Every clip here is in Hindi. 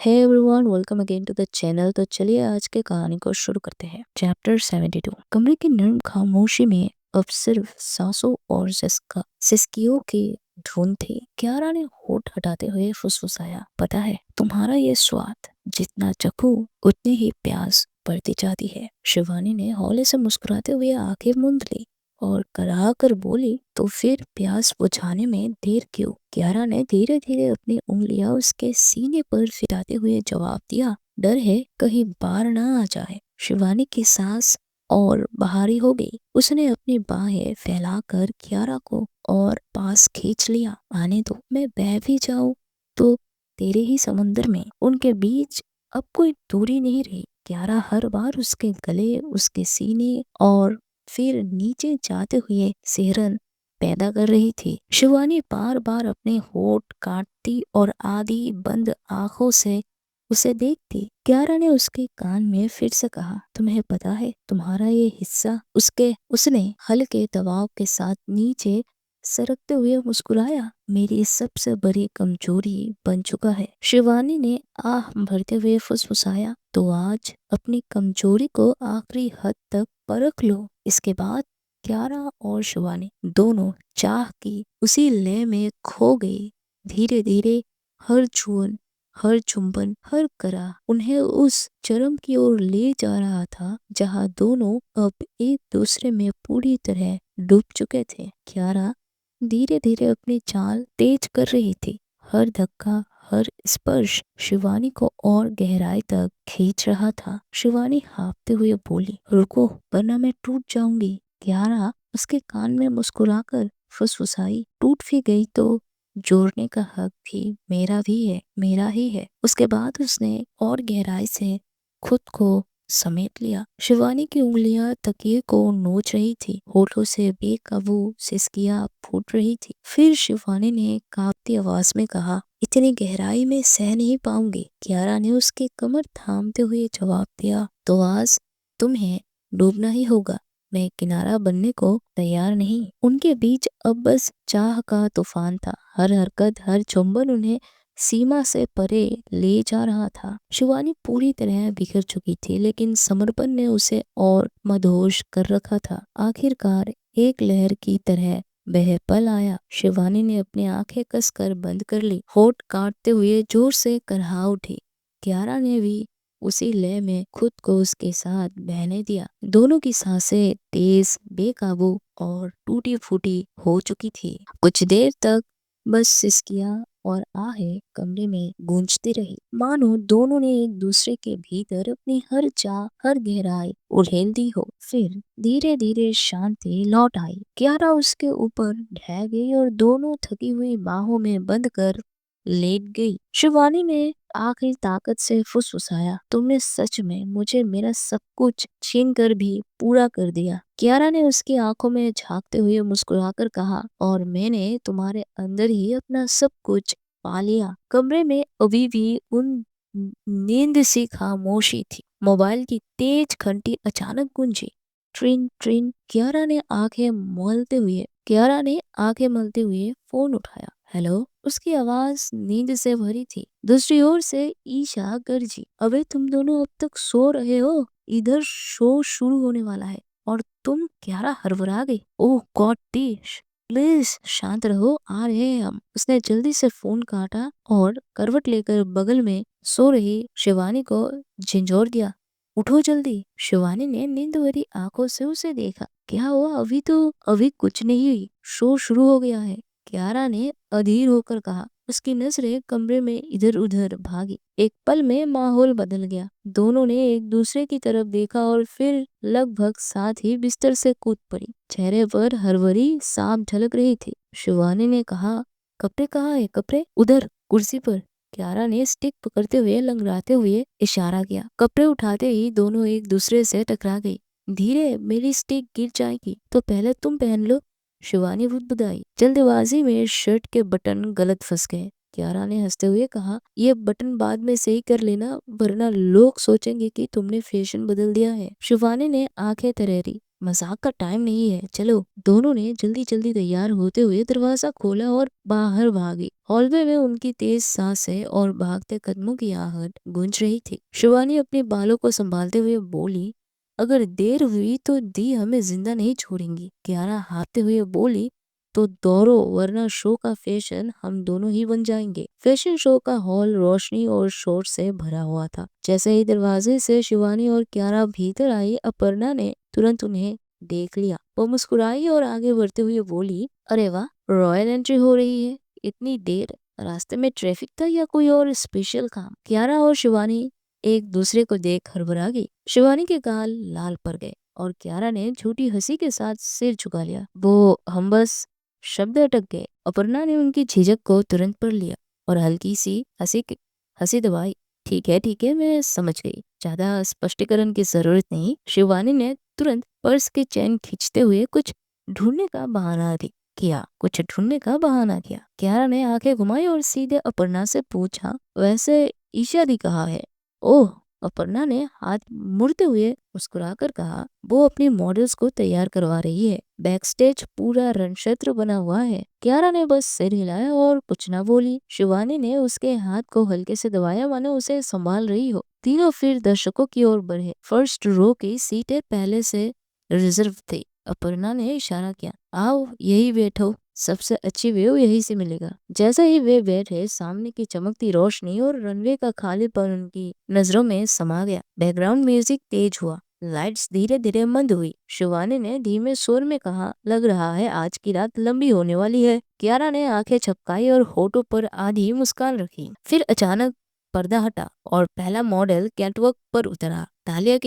Hey everyone, welcome again to the channel. तो चलिए आज के कहानी को शुरू करते हैं। चैप्टर 72। कमरे की नर्म खामोशी में अब सिर्फ सांसों और सिसकियों की धुन थी। क्यारा ने होठ हटाते हुए फुसफुसाया, पता है तुम्हारा ये स्वाद जितना चखूं उतनी ही प्यास बढ़ती जाती है। शिवानी ने हौले से मुस्कुराते हुए आंखें मूंद ली और कराह कर बोली, तो फिर प्यास बुझाने में देर क्यों? क्यारा ने धीरे धीरे अपनी उंगलियां उसके सीने पर फिराते हुए जवाब दिया, डर है कहीं बार ना आ जाए। शिवानी की सांस और भारी हो गई। उसने अपनी बाहें फैलाकर क्यारा को और पास खींच लिया। आने दो, मैं बह भी जाऊं तो तेरे ही समंदर में। उनके बीच अब कोई दूरी नहीं रही। क्यारा हर बार उसके गले, उसके सीने और फिर नीचे जाते हुए सिहरन पैदा कर रही थी। शिवानी बार बार अपने होठ काटती और आधी बंद आंखों से उसे देखती। क्यारा ने उसके कान में फिर से कहा, तुम्हें पता है तुम्हारा ये हिस्सा? उसने हल्के दबाव के साथ नीचे सरकते हुए मुस्कुराया, मेरी सबसे बड़ी कमजोरी बन चुका है। शिवानी ने आह भरते हुए फुसफुसाया, तो आज अपनी कमजोरी को आखिरी हद तक परख लो। इसके बाद क्यारा और शिवानी दोनों चाह की उसी लय में खो गई। धीरे धीरे हर छुअन, हर चुंबन, हर करा उन्हें उस चरम की ओर ले जा रहा था जहां दोनों अब एक दूसरे में पूरी तरह डूब चुके थे। क्यारा धीरे धीरे अपनी चाल तेज कर रही थी। हर धक्का, हर स्पर्श शिवानी को और गहराई तक खींच रहा था। शिवानी हाँफते हुए बोली, रुको वरना मैं टूट जाऊंगी। क्यारा उसके कान में मुस्कुराकर फुसफुसाई, टूट भी गई तो जोड़ने का हक भी मेरा भी है, मेरा ही है। उसके बाद उसने और गहराई से खुद को समेट लिया। शिवानी की उंगलियां तकिए को नोच रही थी, होठों से बेकाबू सिसकियां फूट रही थी। फिर शिवानी ने कांपती आवाज में कहा, इतनी गहराई में सह नहीं पाऊंगी। क्यारा ने उसकी कमर थामते हुए जवाब दिया, तो आज तुम्हें डूबना ही होगा। मैं किनारा बनने को तैयार नहीं। उनके बीच अब बस चाह का तूफान था। हर हरकत, हर चुंबन उन्हें सीमा से परे ले जा रहा था। शिवानी पूरी तरह बिखर चुकी थी, लेकिन समर्पण ने उसे और मदहोश कर रखा था। आखिरकार एक लहर की तरह वह पल आया। शिवानी ने अपनी आंखें कसकर बंद कर ली, होठ काटते हुए जोर से करहा उठी। क्यारा ने भी उसी लय में खुद को उसके साथ बहने दिया। दोनों की सांसें तेज, बेकाबू और टूटी फूटी हो चुकी थी। कुछ देर तक बस सिसकियां और आहें कमरे में गूंजती रही, मानो दोनों ने एक दूसरे के भीतर अपनी हर चाह, हर गहराई उड़ेल दी हो। फिर धीरे धीरे शांति लौट आई। क्यारा उसके ऊपर ढह गई और दोनों थकी हुई बाहों में बंद कर लेट गई। शिवानी ने आखिरी ताकत से फुसफुसाया, तुमने सच में मुझे मेरा सब कुछ छीन कर भी पूरा कर दिया। क्यारा ने उसकी आंखों में झांकते हुए मुस्कुराकर कहा, और मैंने तुम्हारे अंदर ही अपना सब कुछ पा लिया। कमरे में अभी भी उन नींद सी खामोशी थी। मोबाइल की तेज घंटी अचानक गूंजी। ट्रिन ट्रिन। क्यारा ने आंखें मलते हुए फोन उठाया। हेलो। उसकी आवाज नींद से भरी थी। दूसरी ओर से ईशा गर्जी, अबे तुम दोनों अब तक सो रहे हो? इधर शो शुरू होने वाला है और तुम? क्यारा हड़बड़ा गई। ओह गॉड टिश, प्लीज शांत रहो, आ रहे हैं हम। उसने जल्दी से फोन काटा और करवट लेकर बगल में सो रही शिवानी को झिंझोर दिया, उठो जल्दी। शिवानी ने नींद भरी आंखों से उसे देखा। क्या हुआ? अभी कुछ नहीं हुई, शो शुरू हो गया है, क्यारा ने अधीर होकर कहा। उसकी नजरें कमरे में इधर उधर भागी। एक पल में माहौल बदल गया। दोनों ने एक दूसरे की तरफ देखा और फिर लगभग साथ ही बिस्तर से कूद पड़ी। चेहरे पर हरवरी सांप झलक रही थी। शिवानी ने कहा, कपड़े कहाँ है? कपड़े उधर कुर्सी पर। क्यारा ने स्टिक पकड़ते हुए लंगड़ाते हुए इशारा किया। कपड़े उठाते ही दोनों एक दूसरे से टकरा गई। धीरे, मेरी स्टिक गिर जाएगी, तो पहले तुम पहन लो। शिवानी बुदबुदाई। जल्दबाजी में शर्ट के बटन गलत फंस गए। क्यारा ने हंसते हुए कहा, ये बटन बाद में सही कर लेना, वरना लोग सोचेंगे कि तुमने फैशन बदल दिया है। शिवानी ने आंखें तरेरी। मजाक का टाइम नहीं है, चलो। दोनों ने जल्दी जल्दी तैयार होते हुए दरवाजा खोला और बाहर भागी। हॉलवे में उनकी तेज सांसें और भागते कदमों की आहट गूंज रही थी। शिवानी अपने बालों को संभालते हुए बोली, अगर देर हुई तो दी हमें जिंदा नहीं छोड़ेंगी। कियारा हाँफते हुए बोली, तो दौड़ो, वरना शो का फैशन हम दोनों ही बन जाएंगे। फैशन शो का हॉल रोशनी और शोर से भरा हुआ था। जैसे ही दरवाजे से शिवानी और कियारा भीतर आई, अपर्णा ने तुरंत उन्हें देख लिया। वो मुस्कुराई और आगे बढ़ते हुए बोली, अरे वाह, रॉयल एंट्री हो रही है। इतनी देर, रास्ते में ट्रैफिक था या कोई और स्पेशल काम? कियारा और शिवानी एक दूसरे को देख हड़बड़ा गई। शिवानी के गाल लाल पड़ गए और कियारा ने झूठी हंसी के साथ सिर झुका लिया। वो हम बस, शब्द अटक गए। अपर्णा ने उनकी झिझक को तुरंत पढ़ लिया और हल्की सी हंसी दबाई। ठीक है, मैं समझ गई। ज्यादा स्पष्टीकरण की जरूरत नहीं। शिवानी ने तुरंत पर्स की चैन खींचते हुए कुछ ढूंढने का बहाना किया। कियारा ने आंखें घुमाई और सीधे अपर्णा से पूछा, वैसे ईशा दी कहाँ है? ओह, अपर्णा ने हाथ मुड़ते हुए मुस्कुराकर कहा, वो अपनी मॉडल्स को तैयार करवा रही है। बैक स्टेज पूरा रणक्षेत्र बना हुआ है। कियारा ने बस सिर हिलाया और कुछ न बोली। शिवानी ने उसके हाथ को हल्के से दबाया, मानो उसे संभाल रही हो। तीनों फिर दर्शकों की ओर बढ़े। फर्स्ट रो की सीटें पहले से रिजर्व थी। अपर्णा ने इशारा किया, आओ यही बैठो, सबसे अच्छी व्यू यही से मिलेगा। जैसा ही वे बैठे, सामने की चमकती रोशनी और रनवे का खालीपन उनकी नजरों में समा गया। बैकग्राउंड म्यूजिक तेज हुआ, लाइट्स धीरे धीरे मंद हुई। शिवानी ने धीमे स्वर में कहा, लग रहा है आज की रात लंबी होने वाली है। कियारा ने आंखें झपकाई और होठों पर आधी मुस्कान रखी। फिर अचानक पर्दा हटा और पहला मॉडल कैटवॉक पर उतरा। तालियों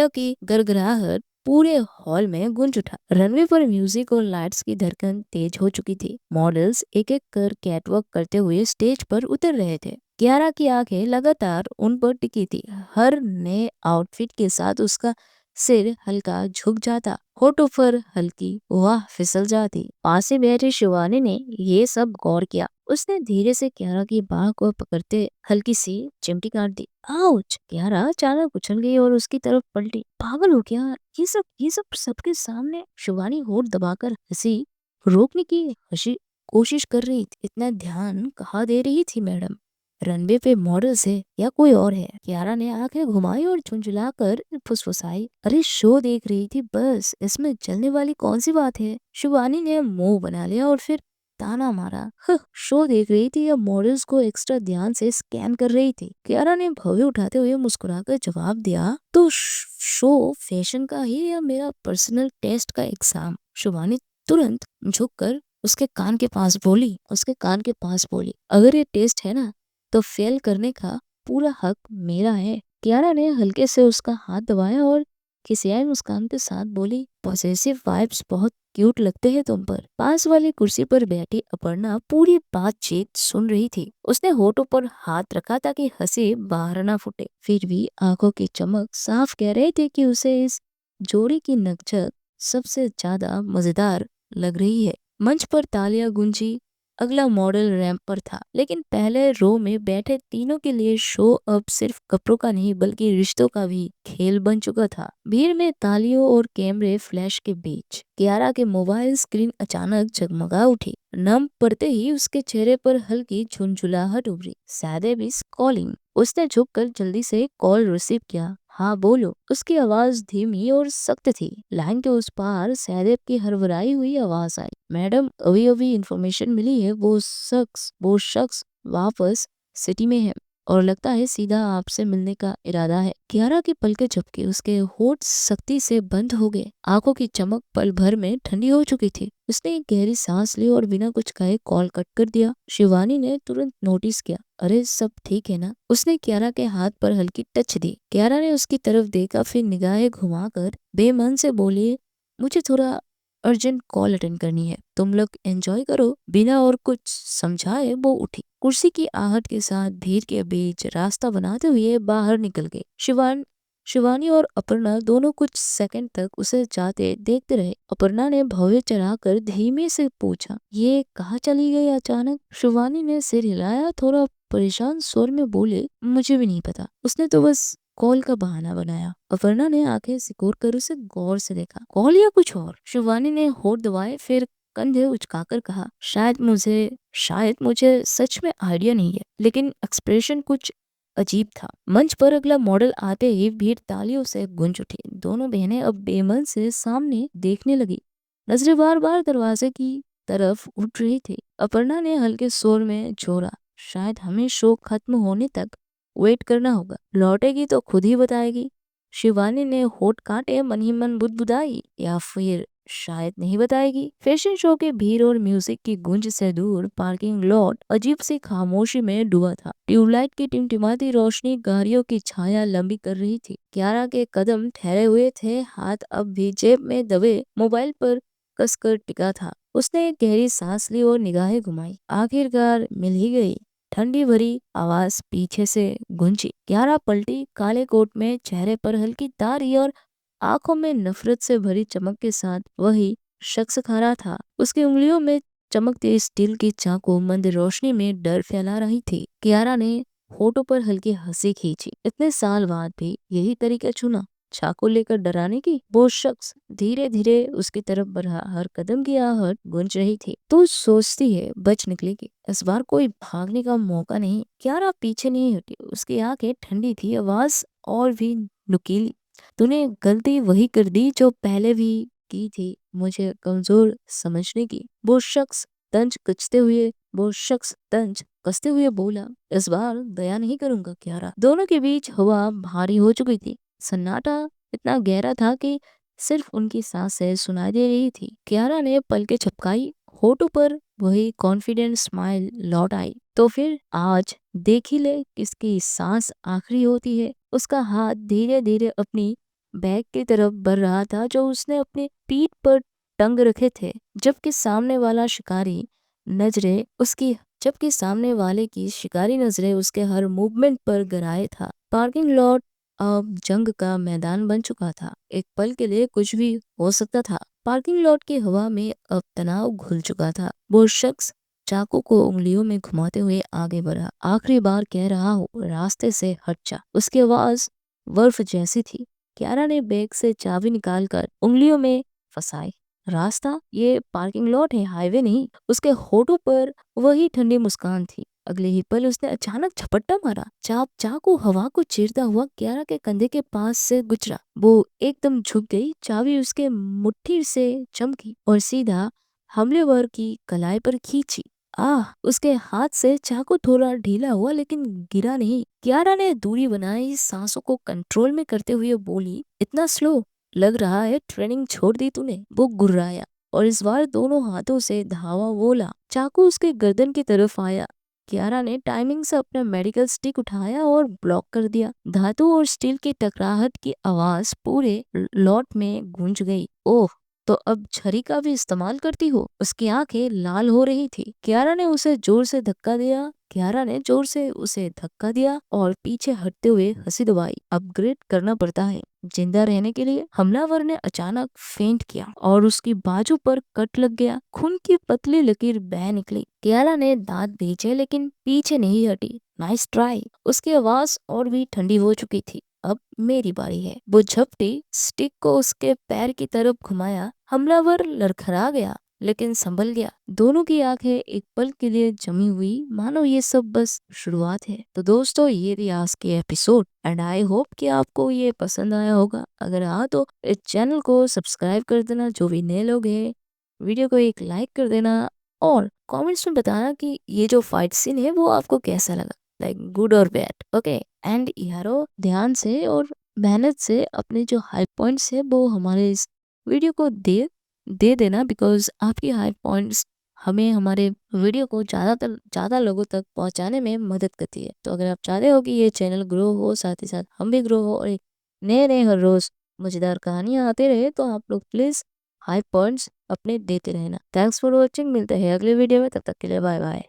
की गड़गड़ाहट पूरे हॉल में गूंज उठा। रनवे पर म्यूजिक और लाइट्स की धड़कन तेज हो चुकी थी। मॉडल्स एक एक कर कैटवॉक करते हुए स्टेज पर उतर रहे थे। कियारा की आंखें लगातार उन पर टिकी थी। हर नए आउटफिट के साथ उसका सिर हल्का झुक जाता, होठों पर हल्की वाह फिसल जाती। पास ही बैठे शिवानी ने ये सब गौर किया। उसने धीरे से कियारा की बाह को पकड़ते हल्की सी चिमटी काट दी। आउच! कियारा अचानक उछल गई और उसकी तरफ पलटी। पागल हो क्या? ये सब सबके सामने? शिवानी होठ दबाकर हंसी रोकने की हंसी कोशिश कर रही थी। इतना ध्यान कहाँ दे रही थी मैडम? रनवे पे मॉडल्स है या कोई और है? कियारा ने आंखें घुमाई और झुंझुलाकर फुसफुसाई, अरे शो देख रही थी बस, इसमें जलने वाली कौन सी बात है? शिवानी ने मुंह बना लिया और फिर ताना मारा, शो देख रही थी या मॉडल्स को एक्स्ट्रा ध्यान से स्कैन कर रही थी? कियारा ने भौहें उठाते हुए मुस्कुराकर जवाब दिया, तो शो फैशन का ही या मेरा पर्सनल टेस्ट का एग्जाम? शिवानी तुरंत झुककर उसके कान के पास बोली, अगर ये टेस्ट है ना, तो फेल करने का पूरा हक मेरा है। कियारा ने हल्के से उसका हाथ दबाया और खिसियाई मुस्कान के साथ बोली, पॉसेसिव वाइब्स बहुत क्यूट लगते हैं तुम पर। पास वाली कुर्सी पर बैठी अपर्णा पूरी बातचीत सुन रही थी। उसने होठों पर हाथ रखा ताकि हंसी बाहर ना फूटे। फिर भी आंखों की चमक साफ कह रहे थे कि उसे इस जोड़ी की नकझक सबसे ज्यादा मजेदार लग रही है। मंच पर तालियां गूंजी। अगला मॉडल रैंप पर था, लेकिन पहले रो में बैठे तीनों के लिए शो अब सिर्फ कपड़ों का नहीं बल्कि रिश्तों का भी खेल बन चुका था। भीड़ में तालियों और कैमरे फ्लैश के बीच कियारा के मोबाइल स्क्रीन अचानक जगमगा उठी। नम पड़ते ही उसके चेहरे पर हल्की झुंझुलाहट उभरी। सैदेब इज कॉलिंग। उसने झुककर जल्दी से कॉल रिसीव किया। हाँ बोलो। उसकी आवाज धीमी और सख्त थी। लाइन के उस पार सहदेव की हड़बड़ाई हुई आवाज आई, मैडम अभी अभी इंफॉर्मेशन मिली है, वो शख्स वापस सिटी में है और लगता है सीधा आपसे मिलने का इरादा है। कियारा की पलकें झपकी। उसके होठ सख्ती से बंद हो गए। आंखों की चमक पल भर में ठंडी हो चुकी थी। उसने एक गहरी सांस ली और बिना कुछ कहे कॉल कट कर दिया। शिवानी ने तुरंत नोटिस किया, अरे सब ठीक है ना? उसने कियारा के हाथ पर हल्की टच दी। कियारा ने उसकी तरफ देखा, फिर निगाहें घुमाकर बेमन से बोली, मुझे थोड़ा अर्जेंट कॉल अटेंड करनी है, तुम लोग एंजॉय करो। बिना और कुछ समझाए वो उठी। कुर्सी की आहट के साथ भीड़ के बीच रास्ता बनाते हुए बाहर निकल गई। शिवानी और अपर्णा दोनों कुछ सेकंड तक उसे जाते देखते रहे। अपर्णा ने भौहें चढ़ाकर धीमे से पूछा, ये कहाँ चली गई अचानक? शिवानी ने सिर हिलाया, थोड़ा परेशान स्वर में बोले, मुझे भी नहीं पता, उसने तो बस कॉल का बहाना बनाया। अपर्णा ने आंखें सिकोड़ कर उसे गौर से देखा। कॉल या कुछ और? शिवानी ने होठ दबाए, फिर कंधे उचकाकर कहा, शायद मुझे सच में आइडिया नहीं है, लेकिन एक्सप्रेशन कुछ अजीब था। मंच पर अगला मॉडल आते ही भीड़ तालियों से गूंज उठी। दोनों बहनें अब बेमन से सामने देखने लगी। नजरें बार बार दरवाजे की तरफ उठ रही थी। अपर्णा ने हल्के स्वर में जोरा, शायद हमें शो खत्म होने तक वेट करना होगा, लौटेगी तो खुद ही बताएगी। शिवानी ने होठ काटे, मन ही मन बुदबुदाई, या फिर शायद नहीं बताएगी। फैशन शो के भीड़ और म्यूजिक की गूंज से दूर पार्किंग लॉट अजीब सी खामोशी में डूबा था। ट्यूबलाइट की टिमटिमाती रोशनी गाड़ियों की छाया लंबी कर रही थी। कियारा के कदम ठहरे हुए थे, हाथ अब भी जेब में दबे मोबाइल पर कसकर टिका था। उसने एक गहरी सांस ली और निगाहें घुमाई। आखिरकार मिल ही गई। ठंडी भरी आवाज पीछे से गूंजी। कियारा पलटी। काले कोट में, चेहरे पर हल्की दाढ़ी और आंखों में नफरत से भरी चमक के साथ वही शख्स खड़ा था। उसकी उंगलियों में चमकती स्टील की चाकू मंद रोशनी में डर फैला रही थी। कियारा ने होठों पर हल्की हंसी खींची। इतने साल बाद भी यही तरीका चुना, चाकू लेकर डराने की? वो शख्स धीरे धीरे उसकी तरफ बढ़ा। हर कदम की आहट गूंज रही थी। तू सोचती है बच निकलेगी, इस बार कोई भागने का मौका नहीं। कियारा पीछे नहीं हटी। उसकी आंखें ठंडी थी, आवाज और भी नुकीली। तूने गलती वही कर दी जो पहले भी की थी, मुझे कमजोर समझने की। वो शख्स तंज कसते हुए बोला, इस बार दया नहीं करूंगा कियारा। दोनों के बीच हवा भारी हो चुकी थी। सन्नाटा इतना गहरा था कि सिर्फ उनकी सांसें सुनाई दे रही थी। कियारा ने पलकें झपकाई, होठों पर वही कॉन्फिडेंट स्माइल लौट आई। तो फिर आज देख ही ले किसकी सांस आखिरी होती है। उसका हाथ धीरे धीरे अपनी बैग की तरफ बढ़ रहा था जो उसने अपनी पीठ पर टंग रखे थे, जबकि सामने वाला शिकारी नजरें उसकी जबकि सामने वाले की शिकारी नजरें उसके हर मूवमेंट पर गराए था। पार्किंग लॉट अब जंग का मैदान बन चुका था। एक पल के लिए कुछ भी हो सकता था। पार्किंग लॉट की हवा में अब तनाव घुल चुका था। वो शख्स चाकू को उंगलियों में घुमाते हुए आगे बढ़ा। आखिरी बार कह रहा हूँ, रास्ते से हट जा। उसकी आवाज बर्फ जैसी थी। कियारा ने बैग से चाबी निकालकर उंगलियों में फंसाई। रास्ता? ये पार्किंग लॉट है, हाईवे नहीं। उसके होठों पर वही ठंडी मुस्कान थी। अगले ही पल उसने अचानक झपट्टा मारा। चाकू हवा को चीरता हुआ कियारा के कंधे के पास से गुजरा। वो एकदम झुक गई। चाबी उसके मुट्ठी से चमकी और सीधा हमलेवर की कलाई पर खींची। उसके हाथ से चाकू थोड़ा ढीला हुआ, लेकिन गिरा नहीं। कियारा ने दूरी बनाई, सांसों को कंट्रोल में करते हुए बोली, इतना स्लो लग रहा है ट्रेनिंग छोड़ दी तूने। वो गुर्राया और इस बार दोनों हाथों से धावा बोला। चाकू उसके गर्दन की तरफ आया। कियारा ने टाइमिंग से अपना मेडिकल स्टिक उठाया और ब्लॉक कर दिया। धातु और स्टील की टकराहट की आवाज पूरे लॉट में गूंज गई। ओह, तो अब छरी का भी इस्तेमाल करती हो? उसकी आंखें लाल हो रही थी। कियारा ने जोर से उसे धक्का दिया और पीछे हटते हुए हंसी दबाई। अपग्रेड करना पड़ता है जिंदा रहने के लिए। हमलावर ने अचानक फेंट किया और उसकी बाजू पर कट लग गया। खून की पतली लकीर बह निकली। कियारा ने दांत भींचे, लेकिन पीछे नहीं हटी। Nice try. उसकी आवाज और भी ठंडी हो चुकी थी। अब मेरी बारी है। वो झपटी, स्टिक को उसके पैर की तरफ घुमाया। हमलावर लड़खड़ा गया, लेकिन संभल गया। दोनों की आंखें एक पल के लिए जमी हुई, मानो ये सब बस शुरुआत है। तो दोस्तों, ये थी आज की एपिसोड एंड आई होप कि आपको ये पसंद आया होगा। अगर हाँ तो इस चैनल को सब्सक्राइब कर देना। जो भी नए लोग हैं, वीडियो को एक लाइक कर देना और कमेंट्स में बताना कि ये जो फाइट सीन है वो आपको कैसा लगा, लाइक गुड और बैड। ओके, एंड यारो ध्यान से और मेहनत से अपने जो हाई पॉइंट्स है वो हमारे इस वीडियो को दे देना, बिकॉज आपकी हाई पॉइंट्स हमें हमारे वीडियो को ज्यादा लोगों तक पहुंचाने में मदद करती है। तो अगर आप चाहते हो कि ये चैनल ग्रो हो, साथ ही साथ हम भी ग्रो हो और नए नए हर रोज मजेदार कहानियां आते रहे, तो आप लोग प्लीज हाई पॉइंट्स अपने देते रहना। Thanks for watching. मिलते हैं अगले वीडियो में, तब तक के लिए बाय बाय।